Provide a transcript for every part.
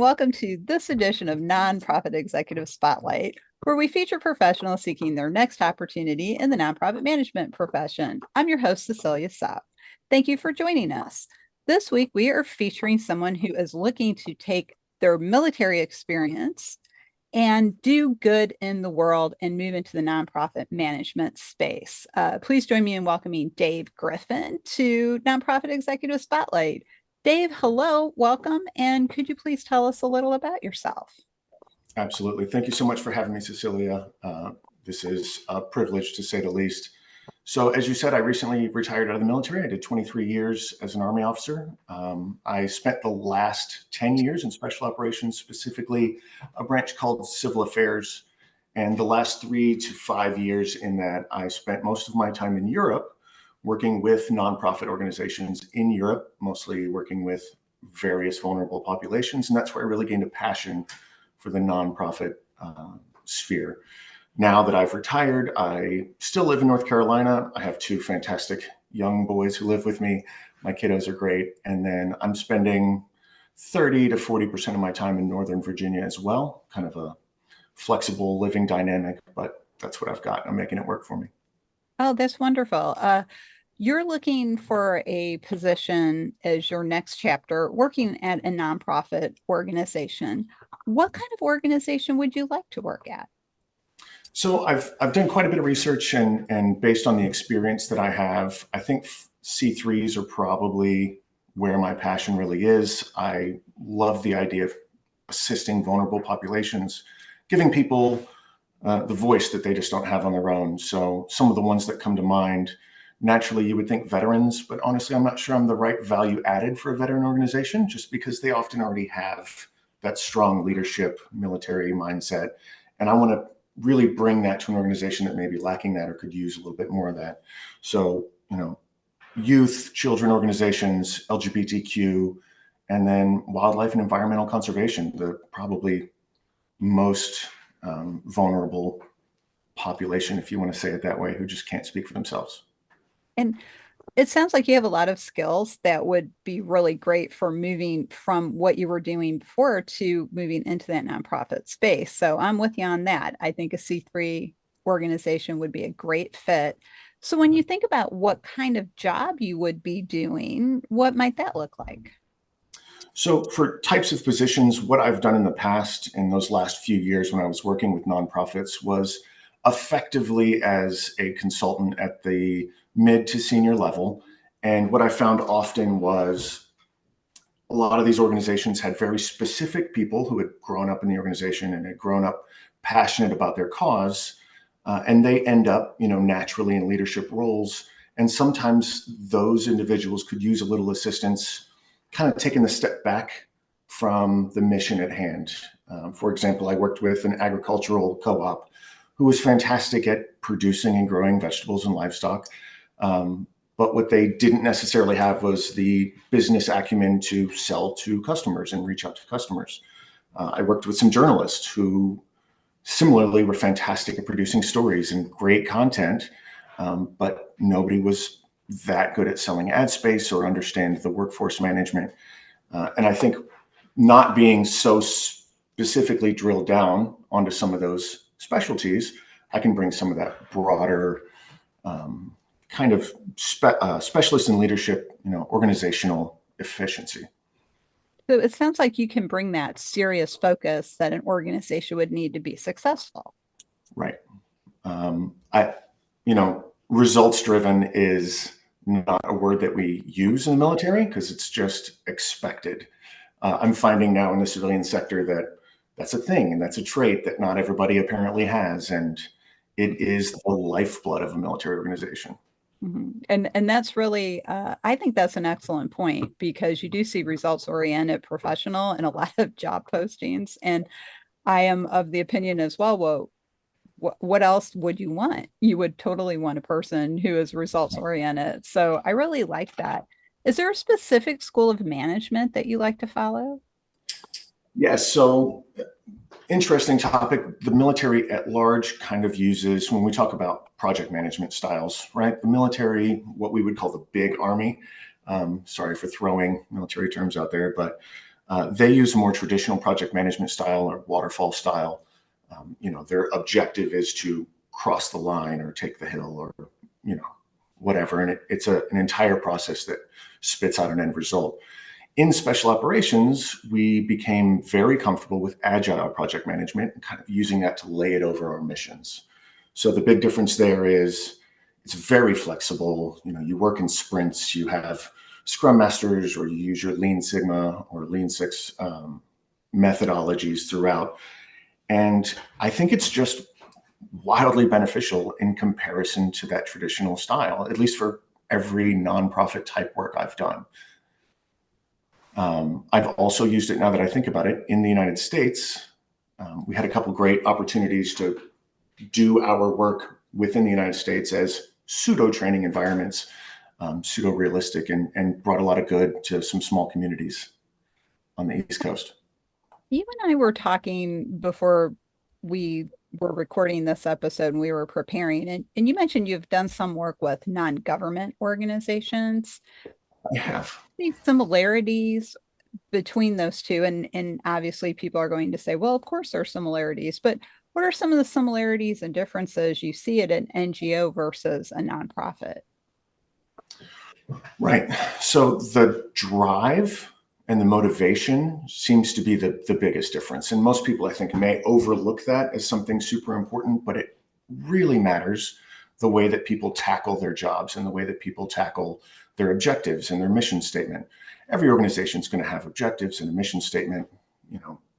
welcome to this edition of Nonprofit Executive Spotlight, where we feature professionals seeking their next opportunity in the nonprofit management profession. I'm your host, Cecilia Sapp. Thank you for joining us. This week, we are featuring someone who is looking to take their military experience and do good in the world and move into the nonprofit management space. Please join me in welcoming Dave Griffin to Nonprofit Executive Spotlight. Dave, hello, welcome, and could you please tell us a little about yourself? Absolutely. Thank you so much for having me, Cecilia. This is a privilege, to say the least. So as you said, I recently retired out of the military. I did 23 years as an Army officer. I spent the last 10 years in special operations, specifically a branch called civil affairs. And the last 3 to 5 years in that, I spent most of my time in Europe working with nonprofit organizations in Europe, mostly working with various vulnerable populations. And that's where I really gained a passion for the nonprofit sphere. Now that I've retired, I still live in North Carolina. I have 2 fantastic young boys who live with me. My kiddos are great. And then I'm spending 30 to 40% of my time in Northern Virginia as well, kind of a flexible living dynamic, but that's what I've got. I'm making it work for me. Oh, that's wonderful. You're looking for a position as your next chapter, working at a nonprofit organization. What kind of organization would you like to work at? So I've done quite a bit of research, and based on the experience that I have, I think C3s are probably where my passion really is. I love the idea of assisting vulnerable populations, giving people the voice that they just don't have on their own. So some of the ones that come to mind, naturally, you would think veterans, but honestly, I'm not sure I'm the right value added for a veteran organization, just because they often already have that strong leadership, military mindset. And I want to really bring that to an organization that may be lacking that or could use a little bit more of that. So, youth, children organizations, LGBTQ, and then wildlife and environmental conservation, the probably most vulnerable population, if you want to say it that way, who just can't speak for themselves. And it sounds like you have a lot of skills that would be really great for moving from what you were doing before to moving into that nonprofit space. So I'm with you on that. I think a C3 organization would be a great fit. So when you think about what kind of job you would be doing, what might that look like? So for types of positions, what I've done in the past, in those last few years when I was working with nonprofits, was effectively as a consultant at the mid to senior level. And what I found often was a lot of these organizations had very specific people who had grown up in the organization and had grown up passionate about their cause. And they end up, naturally in leadership roles. And sometimes those individuals could use a little assistance, kind of taking a step back from the mission at hand. For example, I worked with an agricultural co-op who was fantastic at producing and growing vegetables and livestock. But what they didn't necessarily have was the business acumen to sell to customers and reach out to customers. I worked with some journalists who similarly were fantastic at producing stories and great content, but nobody was that good at selling ad space or understand the workforce management. And I think not being so specifically drilled down onto some of those specialties, I can bring some of that broader kind of specialist in leadership, organizational efficiency. So it sounds like you can bring that serious focus that an organization would need to be successful. Right. Results driven is not a word that we use in the military because it's just expected. I'm finding now in the civilian sector that that's a thing and that's a trait that not everybody apparently has. And it is the lifeblood of a military organization. And that's really, I think that's an excellent point because you do see results oriented professional in a lot of job postings. And I am of the opinion as well, well, what else would you want? You would totally want a person who is results oriented. So I really like that. Is there a specific school of management that you like to follow? Yes. So interesting topic. The military at large kind of uses, when we talk about project management styles, right? The military, what we would call the big army. Sorry for throwing military terms out there, but They use a more traditional project management style or waterfall style. Their objective is to cross the line or take the hill or, whatever. And it's an entire process that spits out an end result. In special operations, we became very comfortable with agile project management and kind of using that to lay it over our missions. So the big difference there is it's very flexible. You work in sprints, you have Scrum Masters, or you use your Lean Sigma or Lean Six methodologies throughout. And I think it's just wildly beneficial in comparison to that traditional style, at least for every nonprofit type work I've done. I've also used it, now that I think about it, in the United States. We had a couple great opportunities to do our work within the United States as pseudo training environments, pseudo realistic, and brought a lot of good to some small communities on the East Coast. You and I were talking before we were recording this episode and we were preparing, and you mentioned you've done some work with non-government organizations. I have. Any similarities between those two? And obviously people are going to say, well, of course there are similarities, but what are some of the similarities and differences you see at an NGO versus a nonprofit? Right. So the drive and the motivation seems to be the biggest difference. And most people, I think, may overlook that as something super important, but it really matters, the way that people tackle their jobs and the way that people tackle their objectives and their mission statement. Every organization is going to have objectives and a mission statement,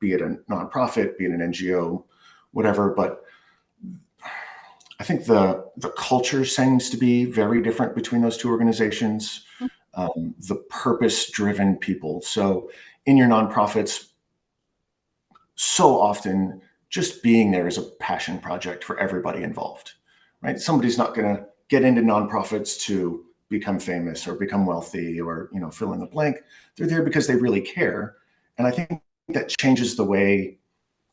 be it a nonprofit, be it an NGO, whatever. But I think the culture seems to be very different between those two organizations. The purpose-driven people. So in your nonprofits, so often just being there is a passion project for everybody involved, right? Somebody's not going to get into nonprofits to become famous or become wealthy or, fill in the blank. They're there because they really care. And I think that changes the way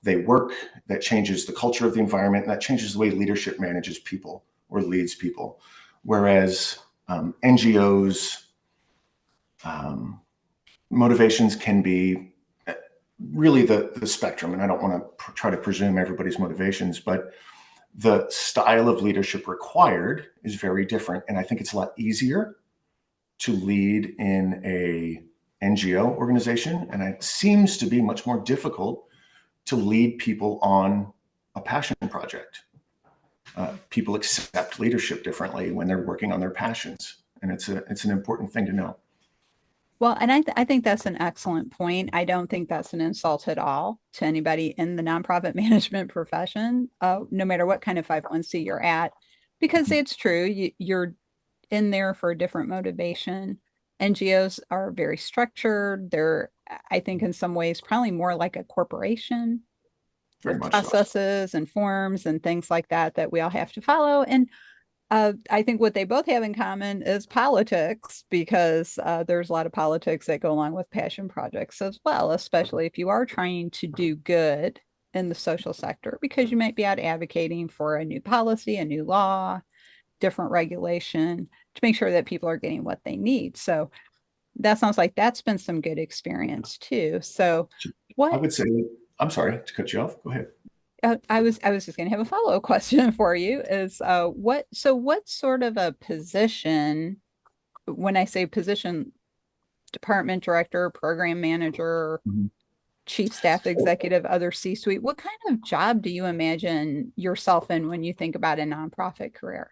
they work, that changes the culture of the environment, and that changes the way leadership manages people or leads people. Whereas NGOs, motivations can be really the spectrum. And I don't want to try to presume everybody's motivations, but the style of leadership required is very different. And I think it's a lot easier to lead in a NGO organization. And it seems to be much more difficult to lead people on a passion project. People accept leadership differently when they're working on their passions. And it's an important thing to know. Well, and I think that's an excellent point. I don't think that's an insult at all to anybody in the nonprofit management profession, no matter what kind of 501c you're at, because it's true. You're in there for a different motivation. NGOs are very structured. They're, I think, in some ways, probably more like a corporation, Very with much so. processes and forms and things like that we all have to follow. And I think what they both have in common is politics, because there's a lot of politics that go along with passion projects as well, especially if you are trying to do good in the social sector, because you might be out advocating for a new policy, a new law, different regulation to make sure that people are getting what they need. So that sounds like that's been some good experience too. So I what would say, I'm sorry to cut you off. Go ahead. I was just going to have a follow-up question for you is what sort of a position, when I say position, department director, program manager, Mhm. chief staff executive, other C-suite, what kind of job do you imagine yourself in when you think about a nonprofit career?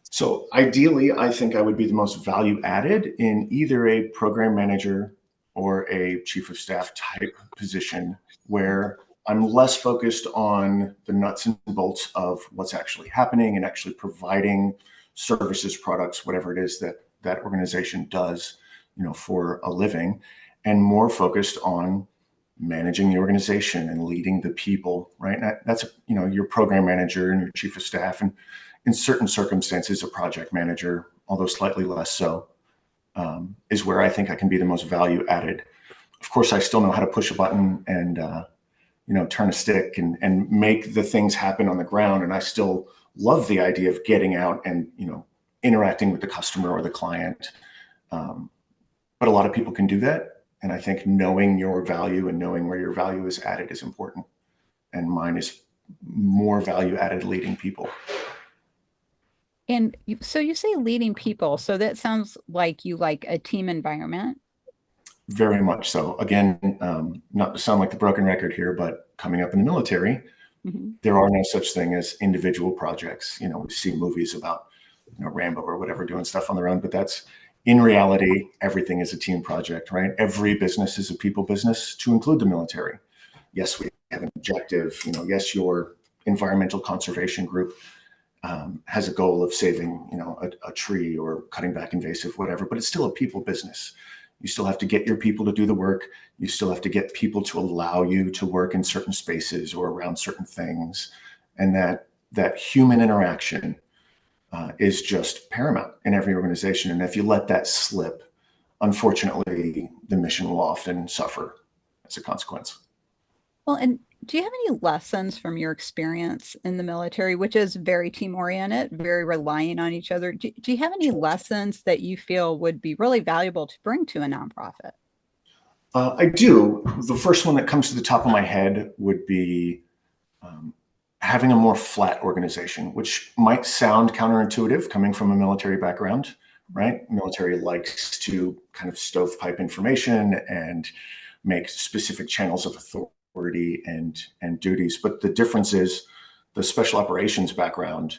So ideally, I think I would be the most value added in either a program manager or a chief of staff type position, where I'm less focused on the nuts and bolts of what's actually happening and actually providing services, products, whatever it is that that organization does, for a living, and more focused on managing the organization and leading the people, right? And that's, your program manager and your chief of staff, and in certain circumstances, a project manager, although slightly less so, is where I think I can be the most value added. Of course, I still know how to push a button and turn a stick and make the things happen on the ground. And I still love the idea of getting out and interacting with the customer or the client. But a lot of people can do that, And I think knowing your value and knowing where your value is added is important. And mine is more value added leading people. And so you say leading people. So that sounds like you like a team environment. Very much so. Again, not to sound like the broken record here, but coming up in the military, Mhm. there are no such thing as individual projects. We see movies about, Rambo or whatever doing stuff on their own, but that's in reality, everything is a team project, right? Every business is a people business, to include the military. Yes, we have an objective. Yes, your environmental conservation group has a goal of saving, a tree or cutting back invasive, whatever, but it's still a people business. You still have to get your people to do the work. You still have to get people to allow you to work in certain spaces or around certain things. And that human interaction is just paramount in every organization. And if you let that slip, unfortunately, the mission will often suffer as a consequence. Well, and do you have any lessons from your experience in the military, which is very team oriented, very relying on each other? Do you have any lessons that you feel would be really valuable to bring to a nonprofit? I do. The first one that comes to the top of my head would be um, having a more flat organization, which might sound counterintuitive coming from a military background, right? Military likes to kind of stovepipe information and make specific channels of authority and duties. But the difference is the special operations background,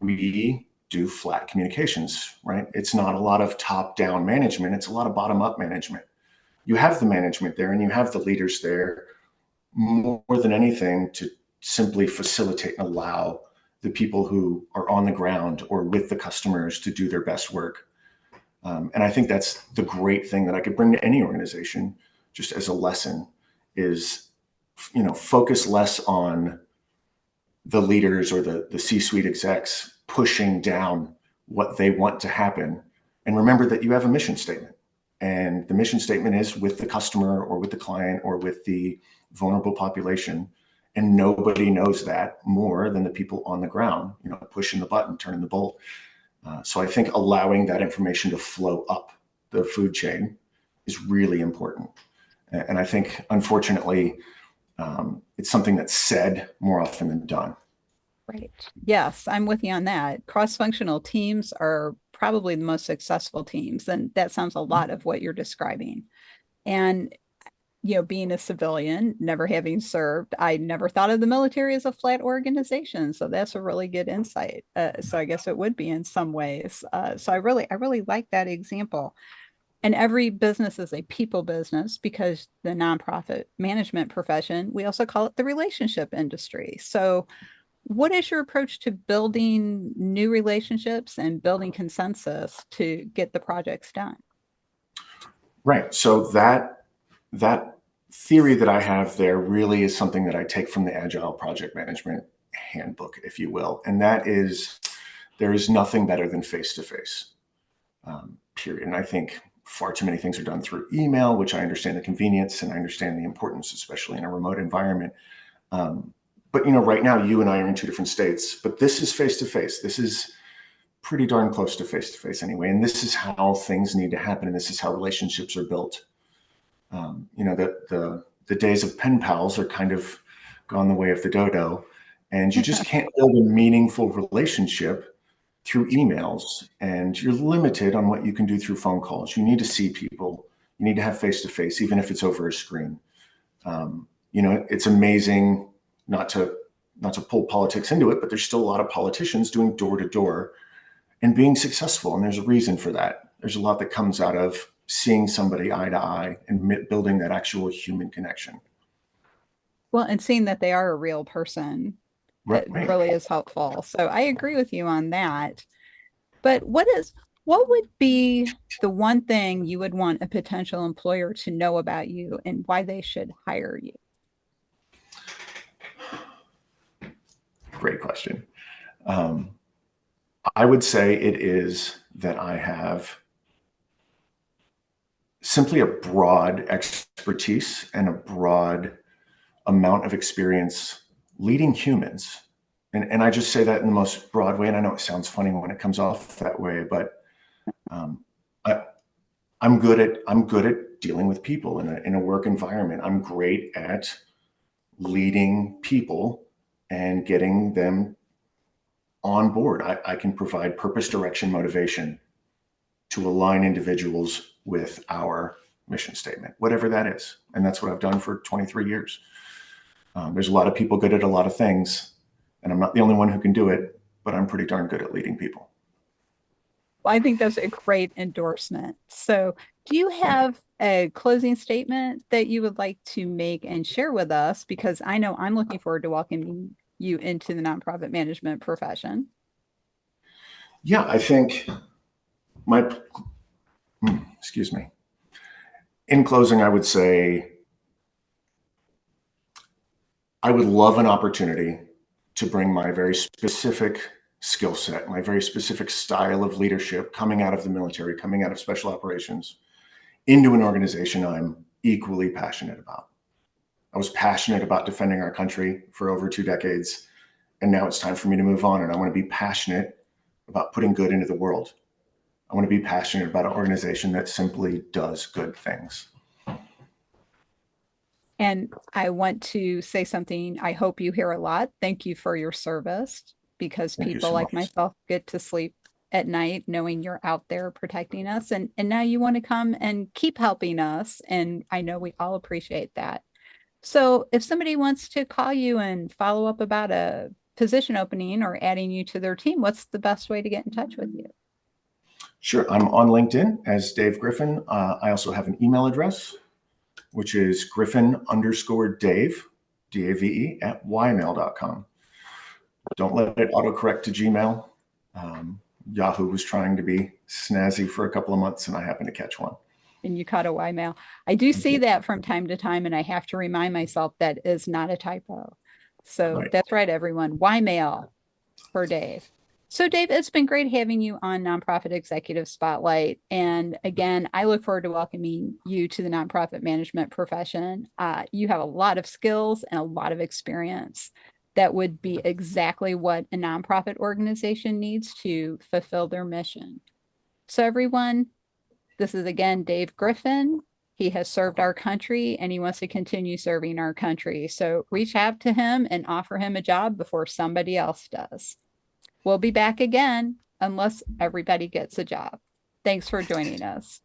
we do flat communications, right? It's not a lot of top-down management, it's a lot of bottom-up management. You have the management there and you have the leaders there more than anything to simply facilitate and allow the people who are on the ground or with the customers to do their best work. And I think that's the great thing that I could bring to any organization, just as a lesson, is focus less on the leaders or the C-suite execs pushing down what they want to happen, and remember that you have a mission statement. And the mission statement is with the customer or with the client or with the vulnerable population. And nobody knows that more than the people on the ground, pushing the button, turning the bolt. So I think allowing that information to flow up the food chain is really important. And I think, unfortunately, it's something that's said more often than done. Right. Yes, I'm with you on that. Cross-functional teams are probably the most successful teams, and that sounds a lot of what you're describing. And being a civilian, never having served, I never thought of the military as a flat organization. So that's a really good insight. So I guess it would be in some ways. So I really like that example. And every business is a people business because the nonprofit management profession, we also call it the relationship industry. So what is your approach to building new relationships and building consensus to get the projects done? Right. So that theory that I have there really is something that I take from the Agile Project Management Handbook, if you will, and that is there is nothing better than face to face. Period. And I think far too many things are done through email, which I understand the convenience and I understand the importance, especially in a remote environment. But right now you and I are in two different states, but this is face to face. This is pretty darn close to face anyway. And this is how things need to happen. And this is how relationships are built. The days of pen pals are kind of gone the way of the dodo. And you just can't build a meaningful relationship through emails. And you're limited on what you can do through phone calls. You need to see people. You need to have face to face, even if it's over a screen. It's amazing not to pull politics into it, but there's still a lot of politicians doing door to door and being successful. And there's a reason for that. There's a lot that comes out of seeing somebody eye to eye and building that actual human connection. Well, and seeing that they are a real person, it Right. really is helpful. So I agree with you on that. But what would be the one thing you would want a potential employer to know about you and why they should hire you? Great question. Um, I would say it is that I have simply a broad expertise and a broad amount of experience leading humans. And I just say that in the most broad way. And I know it sounds funny when it comes off that way, but um, I, I'm good at dealing with people in a work environment. I'm great at leading people and getting them on board. I can provide purpose, direction, motivation to align individuals with our mission statement, whatever that is. And that's what I've done for 23 years. There's a lot of people good at a lot of things, and I'm not the only one who can do it, but I'm pretty darn good at leading people. Well, I think that's a great endorsement. So, do you have a closing statement that you would like to make and share with us? Because I know I'm looking forward to welcoming you into the nonprofit management profession. Yeah, I think my, excuse me. In closing, I would say I would love an opportunity to bring my very specific skill set, my very specific style of leadership coming out of the military, coming out of special operations into an organization I'm equally passionate about. I was passionate about defending our country for over 2 decades, and now it's time for me to move on. And I want to be passionate about putting good into the world. I want to be passionate about an organization that simply does good things. And I want to say something I hope you hear a lot. Thank you for your service, because Thank you people so like much. myself get to sleep at night knowing you're out there protecting us. And now you want to come and keep helping us. And I know we all appreciate that. So if somebody wants to call you and follow up about a position opening or adding you to their team, what's the best way to get in touch with you? Sure. I'm on LinkedIn as Dave Griffin. I also have an email address, which is Griffin_Dave, Dave, at ymail.com. Don't let it autocorrect to Gmail. Yahoo was trying to be snazzy for a couple of months, and I happened to catch one. And you caught a Y mail. I do see Okay. that from time to time, and I have to remind myself that is not a typo. So Right. that's right, everyone. Y mail for Dave. So, Dave, it's been great having you on Nonprofit Executive Spotlight. And again, I look forward to welcoming you to the nonprofit management profession. You have a lot of skills and a lot of experience that would be exactly what a nonprofit organization needs to fulfill their mission. So, everyone, this is again Dave Griffin. He has served our country and he wants to continue serving our country. So, reach out to him and offer him a job before somebody else does. We'll be back again unless everybody gets a job. Thanks for joining us.